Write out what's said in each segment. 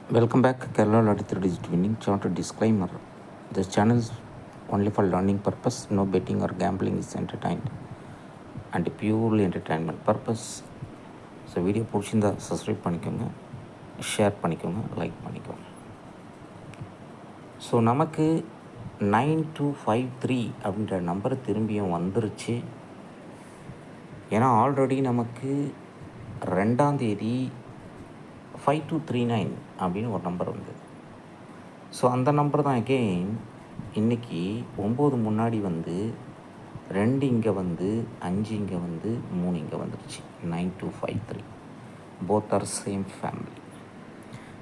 Welcome back, Kerala Lottery 3 Digit Winning Charter Disclaimer. This channel is only for learning purpose. No betting or gambling is entertained and purely entertainment purpose. So video பிடிச்சிருந்தா subscribe பண்ணிக்கோங்க, share பண்ணிக்கோங்க, like பண்ணிக்கோங்க. So நமக்கு 9253 அப்படின்ற number திரும்பியும் வந்துருச்சு. ஏன்னா already நமக்கு 2ஆம் தேதி 5239 அப்படின்னு ஒரு நம்பர் வந்தது. ஸோ அந்த நம்பர் தான் அகெயின் இன்றைக்கி 9 முன்னாடி வந்து 2 இங்கே வந்து 5 இங்கே வந்து 3 இங்கே வந்துடுச்சு. 9253 both are same family.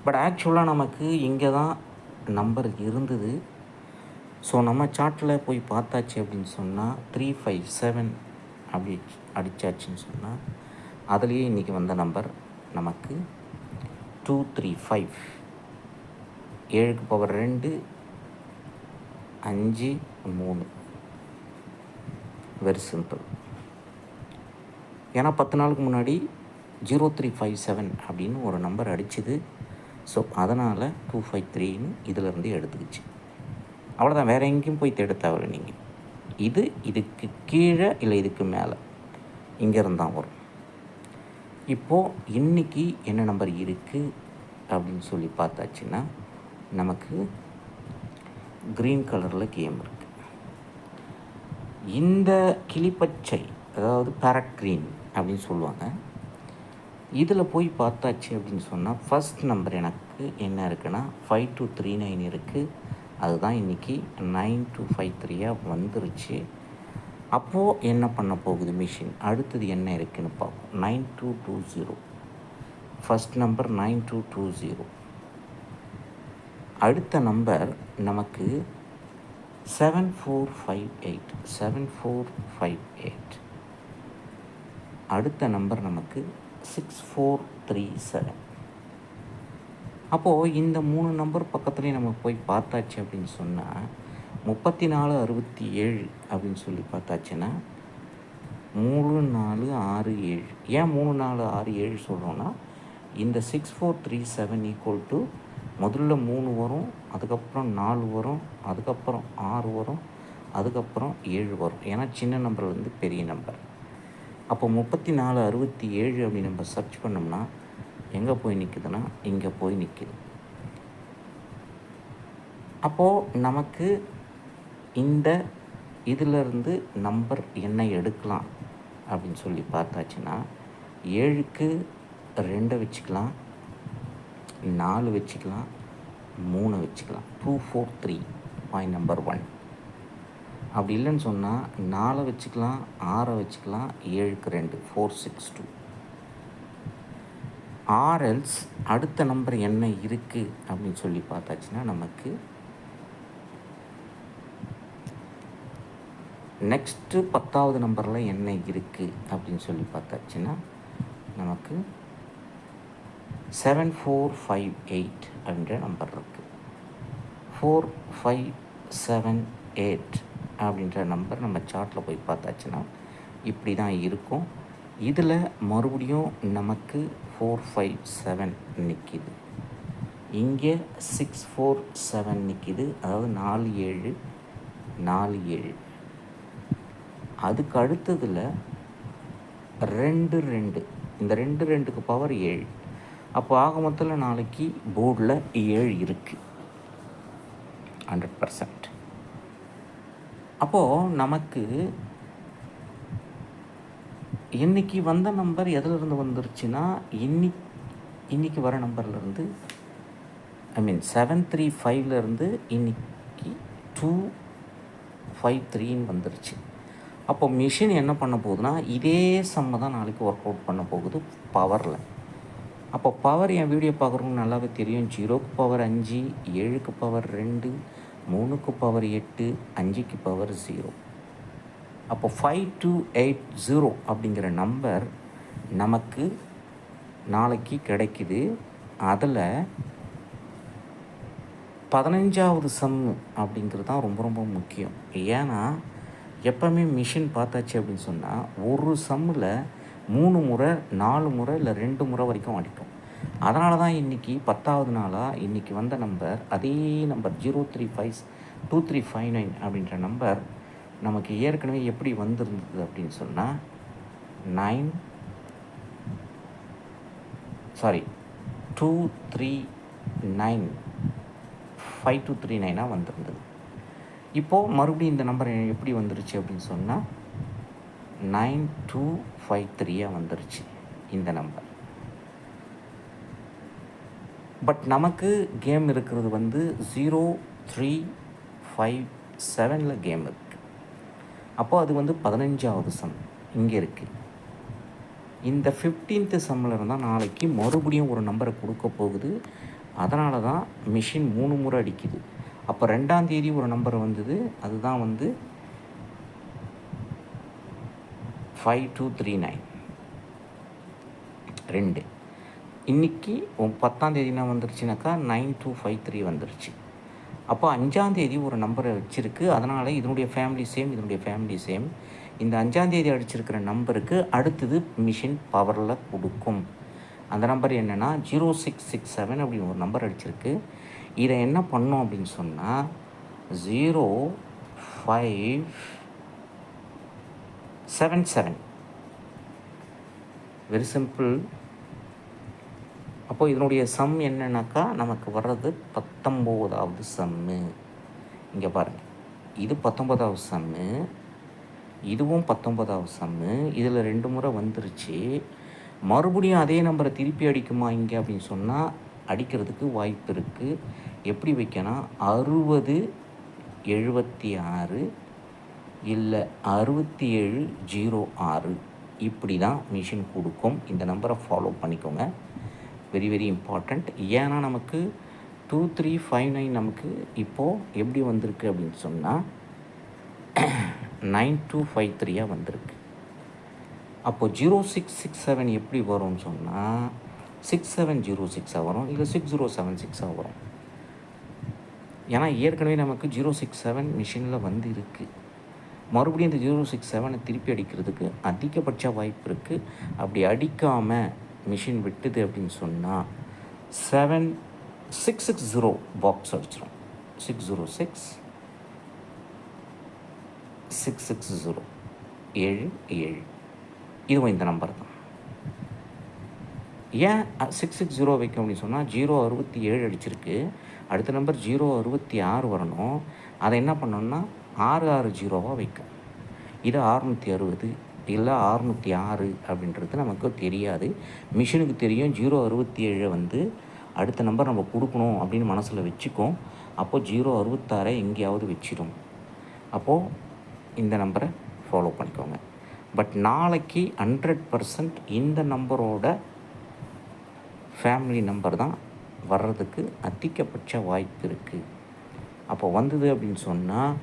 But ஆக்சுவலாக நமக்கு இங்கே தான் நம்பர் இருந்தது. ஸோ நம்ம சார்ட்டில் போய் பார்த்தாச்சு அப்படின்னு சொன்னால் 357 அப்படி அடித்தாச்சுன்னு சொன்னால் அதுலேயே இன்றைக்கி வந்த நம்பர் நமக்கு 235. 7க்கு பவர் 2 5 3. Very simple. ஏன்னா 10 நாளுக்கு முன்னாடி 0357 அப்படின்னு ஒரு நம்பர் அடிச்சுது. ஸோ அதனால் 253ன்னு இதிலேருந்து எடுத்துக்கிச்சு. அவ்வளோதான், வேறு எங்கேயும் போய் தேட தேவையில்லை. நீங்கள் இதுக்கு கீழே இல்லை இதுக்கு மேலே இங்கேருந்து தான் வரும். இப்போது இன்றைக்கி என்ன நம்பர் இருக்குது அப்படின்னு சொல்லி பார்த்தாச்சுன்னா நமக்கு க்ரீன் கலரில் கேம் இருக்குது. இந்த கிளிப்பச்சை, அதாவது பேரட் க்ரீன் அப்படின்னு சொல்லுவாங்க. இதில் போய் பார்த்தாச்சு அப்படின்னு சொன்னால் ஃபஸ்ட் நம்பர் எனக்கு என்ன இருக்குன்னா 5239 இருக்குது. அதுதான் இன்றைக்கி 9253 வந்துருச்சு. அப்போது என்ன பண்ண போகுது மிஷின், அடுத்தது என்ன இருக்குதுன்னு பார்ப்போம். 9220 ஃபஸ்ட் நம்பர் 9220. அடுத்த நம்பர் நமக்கு 7458. அடுத்த நம்பர் நமக்கு 6437. அப்போது இந்த 3 நம்பர் பக்கத்துலேயே நம்ம போய் பார்த்தாச்சு அப்படின்னு சொன்னால் 3467 அப்படின்னு சொல்லி பார்த்தாச்சுன்னா 3467. ஏன் 3467 சொல்கிறோன்னா இந்த 6437 ஈக்குவல் டு முதல்ல 3 வரும், அதுக்கப்புறம் 4 வரும், அதுக்கப்புறம் 6 வரும், அதுக்கப்புறம் 7 வரும். ஏன்னா சின்ன நம்பர்லேருந்து பெரிய நம்பர். அப்போ 3467 அப்படி நம்ம சர்ச் பண்ணோம்னா எங்கே போய் நிற்குதுன்னா இங்கே போய் நிற்குது. அப்போது நமக்கு இந்த இதிலிருந்து நம்பர் என்ன எடுக்கலாம் அப்படின்னு சொல்லி பார்த்தாச்சுன்னா 7க்கு 2 வச்சுக்கலாம், 4 வச்சுக்கலாம், 3 வச்சுக்கலாம். 243 பாயிண்ட் நம்பர் 1. அப்படி இல்லைன்னு சொன்னால் 4 வச்சுக்கலாம், 6 வச்சுக்கலாம், 7க்கு 2 462. ஆர்எல்ஸ் அடுத்த நம்பர் என்ன இருக்குது அப்படின்னு சொல்லி பார்த்தாச்சுன்னா நமக்கு நெக்ஸ்ட்டு 10வது நம்பரில் என்ன இருக்குது அப்படின்னு சொல்லி பார்த்தாச்சுன்னா நமக்கு 7458 அப்படின்ற நம்பர் இருக்குது. 4578 அப்படின்ற நம்பர் நம்ம சார்ட்டில் போய் பார்த்தாச்சுன்னா இப்படி தான் இருக்கும். இதில் மறுபடியும் நமக்கு 457 நிற்கிது, இங்கே 647 நிற்கிது, அதாவது 4747. அதுக்கு அடுத்ததில் 22, இந்த 22க்கு பவர் 7. அப்போ ஆக மொத்தத்தில் நாளைக்கு போர்டில் 7 இருக்குது 100%. அப்போது நமக்கு இன்றைக்கி வந்த நம்பர் எதிலிருந்து வந்துருச்சுன்னா இன்றைக்கி வர நம்பர்லேருந்து 735லேருந்து இன்றைக்கி 253 வந்துருச்சு. அப்போ மிஷின் என்ன பண்ண போகுதுன்னா இதே சம்மை தான் நாளைக்கு ஒர்க் அவுட் பண்ண போகுது பவரில். அப்போ பவர் என் வீடியோ பார்க்குறவங்க நல்லாவே தெரியும். 0க்கு பவர் 5, 7க்கு பவர் 2, 3க்கு பவர் 8, 5க்கு பவர் 0. அப்போ 5280 அப்படிங்கிற நம்பர் நமக்கு நாளைக்கு கிடைக்குது. அதில் 15வது சம் அப்படிங்கிறது தான் ரொம்ப ரொம்ப முக்கியம். ஏன்னா எப்போவுமே மிஷின் பார்த்தாச்சு அப்படின்னு சொன்னால் ஒரு சம்மில் 3 முறை 4 முறை இல்லை 2 முறை வரைக்கும் அடிக்கும். அதனால தான் இன்றைக்கி 10வது நாளாக இன்றைக்கி வந்த நம்பர் அதே நம்பர் 2359 அப்படின்ற நம்பர் நமக்கு ஏற்கனவே எப்படி வந்திருந்தது அப்படின்னு சொன்னால் 239 5239 வந்திருந்தது. இப்போது மறுபடியும் இந்த நம்பர் எப்படி வந்துருச்சு அப்படின்னு சொன்னால் 9253 வந்துருச்சு இந்த நம்பர். பட் நமக்கு கேம் இருக்கிறது வந்து 0357 கேம் இருக்குது. அப்போது அது வந்து 15வது சம் இங்கே இருக்குது. இந்த 15th சம்மில் இருந்தால் நாளைக்கு மறுபடியும் ஒரு நம்பரை கொடுக்க போகுது. அதனால தான் மிஷின் 3 முறை அடிக்குது. அப்போ 2ஆம் தேதி ஒரு நம்பர் வந்தது, அதுதான் வந்து 5239 2. இன்றைக்கி 10ஆம் தேதி என்ன வந்துருச்சுனாக்கா 9253 வந்துருச்சு. அப்போ 5ஆம் தேதி ஒரு நம்பரை வச்சுருக்கு. அதனால் இதனுடைய ஃபேமிலி சேம், இதனுடைய ஃபேமிலி சேம். இந்த 5ஆம் தேதி அடிச்சிருக்கிற நம்பருக்கு அடுத்தது மிஷின் பவரில் கொடுக்கும். அந்த நம்பர் என்னென்னா 0667 அப்படின்னு ஒரு நம்பர் அடிச்சிருக்கு. இதை என்ன பண்ணோம் அப்படின்னு சொன்னால் 0577. Very simple. அப்போது இதனுடைய சம் என்னன்னாக்கா நமக்கு வர்றது 19வது சம்மு. இங்கே பாருங்கள், இது 19வது சம்மு, இதுவும் 19வது சம்மு. இதில் 2 முறை வந்துருச்சு. மறுபடியும் அதே நம்பரை திருப்பி அடிக்குமா இங்கே அப்படின்னு சொன்னால் அடிக்கிறதுக்கு வாய்ப்பு இருக்குது. எப்படி வைக்கணும், 6076 இல்லை 6706 இப்படி தான் மிஷின் கொடுக்கும். இந்த நம்பரை ஃபாலோ பண்ணிக்கோங்க, வெரி வெரி இம்பார்ட்டண்ட். ஏன்னா நமக்கு 2359 நமக்கு இப்போது எப்படி வந்திருக்கு அப்படின்னு சொன்னால் 9253 வந்திருக்கு. அப்போது 0667 எப்படி வரும்னு சொன்னால் 6706 வரும், இல்லை 6076 வரும். ஏன்னா ஏற்கனவே நமக்கு 067 மிஷினில் வந்து இருக்குது. மறுபடியும் இந்த 067 திருப்பி அடிக்கிறதுக்கு அதிகபட்ச வாய்ப்பு இருக்குது. அப்படி அடிக்காமல் மிஷின் விட்டுது அப்படின்னு சொன்னால் 660 பாக்ஸ் அடிச்சிடும். 606 660 77. இதுவும் இந்த நம்பர் தான். ஏன் 660 வைக்கும் அப்படின்னு சொன்னால் 067 அடிச்சிருக்கு. அடுத்த நம்பர் 066 வரணும். அதை என்ன பண்ணணும்னா 660 வைக்கும். இது 660 இல்லை 606 அப்படின்றது நமக்கு தெரியாது. மிஷினுக்கு தெரியும் 067 வந்து அடுத்த நம்பர் நம்ம கொடுக்கணும் அப்படின்னு மனசில் வச்சுக்கோம். அப்போது 066 எங்கேயாவது வச்சிடும். அப்போது இந்த நம்பரை ஃபாலோ பண்ணிக்கோங்க. பட் நாளைக்கு 100% இந்த நம்பரோட ஃபேமிலி நம்பர் தான் வர்றதுக்கு அதிகபட்ச வாய்ப்பு இருக்குது. அப்போ வந்தது அப்படின்னு சொன்னால்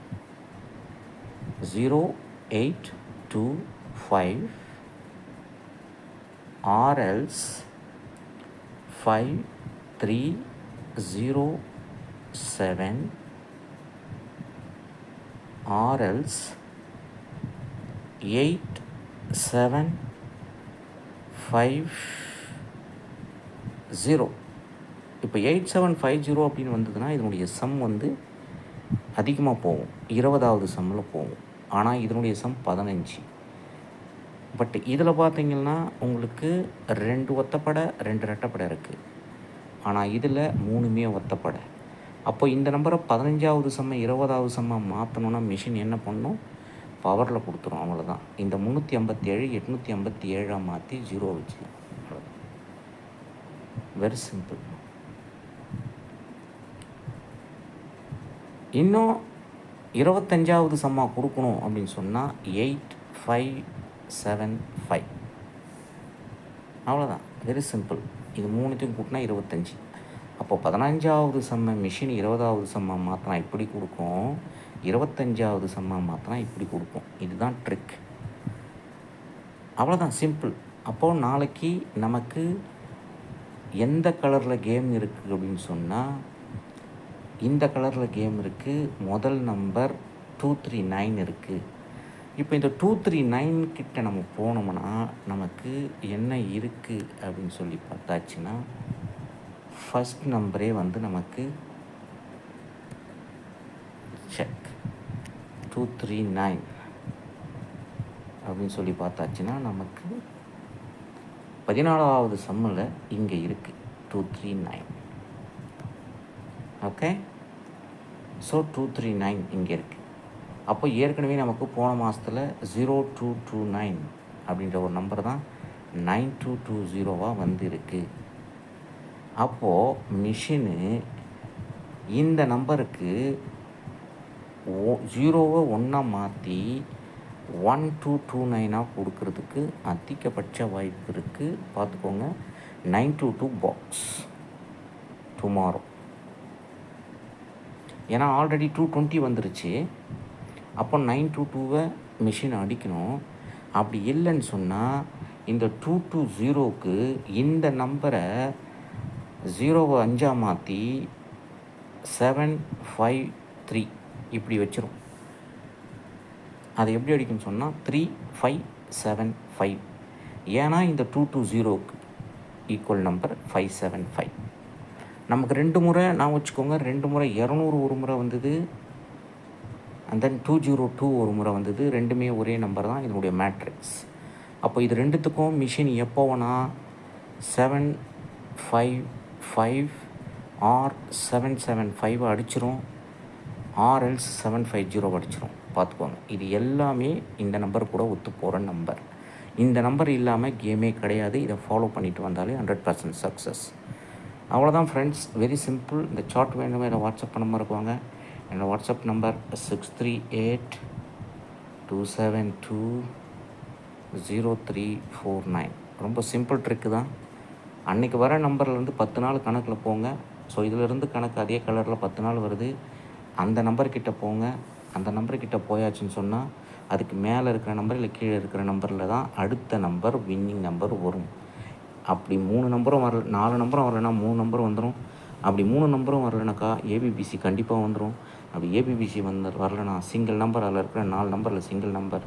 0825 RLs 5307 RLs 8750. இப்போ 8750 அப்படின்னு வந்ததுன்னா இதனுடைய சம் வந்து அதிகமாக போகும், 20வது சம்மில் போகும். ஆனால் இதனுடைய சம் 15. பட் இதில் பார்த்திங்கன்னா உங்களுக்கு 2 ஒத்தப்படை 2 ரெட்டப்படை இருக்குது. ஆனால் இதில் 3மே ஒத்தப்படை. அப்போ இந்த நம்பரை 15வது சம்மை 20வது சம்மாக மாற்றணுன்னா மிஷின் என்ன பண்ணும், பவரில் கொடுத்துரும். அவ்வளோதான். இந்த 357 857 மாற்றி 0 வச்சு, வெரி சிம்பிள். இன்னும் 25வது சம்மா கொடுக்கணும் அப்படின்னு சொன்னால் 8575. அவ்வளோதான், வெரி சிம்பிள். இது 3த்தையும் கூட்டினா 25. அப்போ 15வது சம்மை மிஷின் 20வது சம்மா மாற்றினா இப்படி கொடுக்கும், 25வது சம்மா மாற்றினா இப்படி கொடுக்கும். இதுதான் ட்ரிக். அவ்வளோதான், சிம்பிள். அப்போது நாளைக்கு நமக்கு எந்த கலரில் கேம் இருக்குது அப்படின்னு சொன்னால் இந்த கலரில் கேம் இருக்குது. முதல் நம்பர் 239 இருக்குது. இப்போ இந்த 239 கிட்ட நம்ம போனோம்னா நமக்கு என்ன இருக்குது அப்படின்னு சொல்லி பார்த்தாச்சுன்னா ஃபஸ்ட் நம்பரே வந்து நமக்கு செக் 239 அப்படின்னு சொல்லி பார்த்தாச்சுன்னா நமக்கு 14வது சம்மில் இங்கே இருக்குது 239. ஓகே, ஸோ 239 இங்கே இருக்குது. அப்போ ஏற்கனவே நமக்கு போன மாதத்தில் 0229 அப்படின்ற ஒரு நம்பர் தான் 9220 வந்து இருக்குது. அப்போது மிஷினு இந்த நம்பருக்கு 0வை 1 மாற்றி 1229 கொடுக்கறதுக்கு அதிகபட்ச வாய்ப்பு இருக்குது. பார்த்துக்கோங்க, 922 பாக்ஸ் டுமாரோ. ஏன்னா ஆல்ரெடி 220 வந்துருச்சு. அப்போ 922வை மிஷின் அடிக்கணும். அப்படி இல்லைன்னு சொன்னால் இந்த 220க்கு இந்த நம்பரை 0வை 5 மாற்றி 753 இப்படி வச்சிரும். அதை எப்படி அடிக்குன்னு சொன்னால் 3575. ஏன்னா இந்த 220க்கு ஈக்குவல் நம்பர் 575. நமக்கு 2 முறை நான் வச்சுக்கோங்க, 2 முறை 200 ஒரு முறை வந்தது, அண்ட் தென் 202 ஒரு முறை வந்தது. ரெண்டுமே ஒரே நம்பர் தான், இதனுடைய மேட்ரிக்ஸ். அப்போ இது ரெண்டுத்துக்கும் மிஷின் எப்போ வேணால் 755 ஆர் 775 அடிச்சிரும், ஆர்எல்ஸ் 750 அடிச்சிரும். பார்த்துக்கோங்க, இது எல்லாமே இந்த நம்பர் கூட ஒத்து போகிற நம்பர். இந்த நம்பர் இல்லாமல் கேமே கிடையாது. இதை ஃபாலோ பண்ணிட்டு வந்தாலே 100% சக்ஸஸ். அவ்வளோதான் ஃப்ரெண்ட்ஸ், வெரி சிம்பிள். இந்த சார்ட் வேணுமே இதை வாட்ஸ்அப் நம்பர் இருக்குவாங்க. என்னோடய வாட்ஸ்அப் நம்பர் 638-272-0349. ரொம்ப சிம்பிள் ட்ரிக்கு தான். அன்றைக்கி வர நம்பர்லேருந்து 10 நாள் கணக்கில் போங்க. ஸோ இதிலேருந்து கணக்கு அதே கலரில் 10 நாள் வருது. அந்த நம்பர்கிட்ட போங்க. அந்த நம்பர்கிட்ட போயாச்சுன்னு சொன்னால் அதுக்கு மேலே இருக்கிற நம்பர் இல்லை கீழே இருக்கிற நம்பரில் தான் அடுத்த நம்பர் வின்னிங் நம்பர் வரும். அப்படி 3 நம்பரும் வரல, 4 நம்பரும் வரலைன்னா 3 நம்பரும் வந்துடும். அப்படி 3 நம்பரும் வரலைனாக்கா ஏபிபிசி கண்டிப்பாக வந்துடும். அப்படி ஏபிபிசி வரலைன்னா சிங்கிள் நம்பர், அதில் இருக்கிற 4 நம்பரில் சிங்கிள் நம்பர்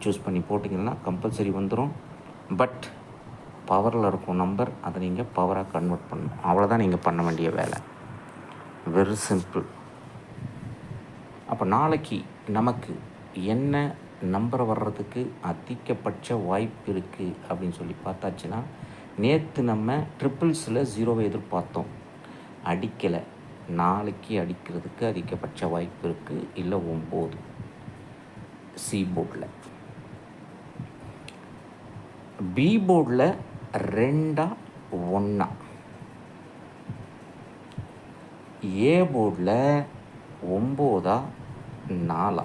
சூஸ் பண்ணி போட்டிங்கன்னா கம்பல்சரி வந்துடும். பட் பவரில் இருக்கும் நம்பர், அதை நீங்கள் பவராக கன்வெர்ட் பண்ணணும். அவ்வளோதான் நீங்கள் பண்ண வேண்டிய வேலை. Very simple. அப்போ நாளைக்கு நமக்கு என்ன நம்பர் வர்றதுக்கு அதிகபட்ச வாய்ப்பு இருக்குது அப்படின்னு சொல்லி பார்த்தாச்சுன்னா, நேற்று நம்ம ட்ரிப்பிள்ஸில் 0வை எதிர்பார்த்தோம், அடிக்கலை. நாளைக்கு அடிக்கிறதுக்கு அதிகபட்ச வாய்ப்பு இருக்குது. இல்லை 9 சி போர்டில். பி போர்டில் 2 1, ஏ போர்டில் 9 4.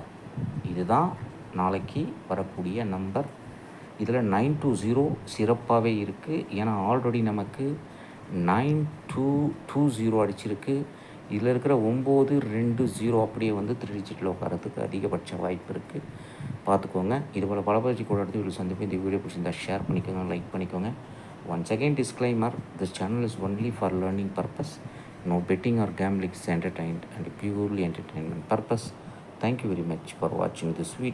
இதுதான் நாளைக்கு வரக்கூடிய நம்பர். இதில் 920 சிறப்பாகவே இருக்குது. ஏன்னா ஆல்ரெடி நமக்கு 9220 அடிச்சிருக்கு. இதில் இருக்கிற 920 அப்படியே வந்து 3 டிஜிட்டில் உட்காரத்துக்கு அதிகபட்ச வாய்ப்பு இருக்குது. பார்த்துக்கோங்க. இது போல் பல பயிற்சி கூட எடுத்து வீடியோ சந்திப்பு. இந்த வீடியோ பிடிச்சிருந்தால் ஷேர் பண்ணிக்கோங்க, லைக் பண்ணிக்கோங்க. Once again disclaimer, this channel is only for learning purpose. No betting or gambling is entertained and purely entertainment purpose. Thank you very much for watching this video.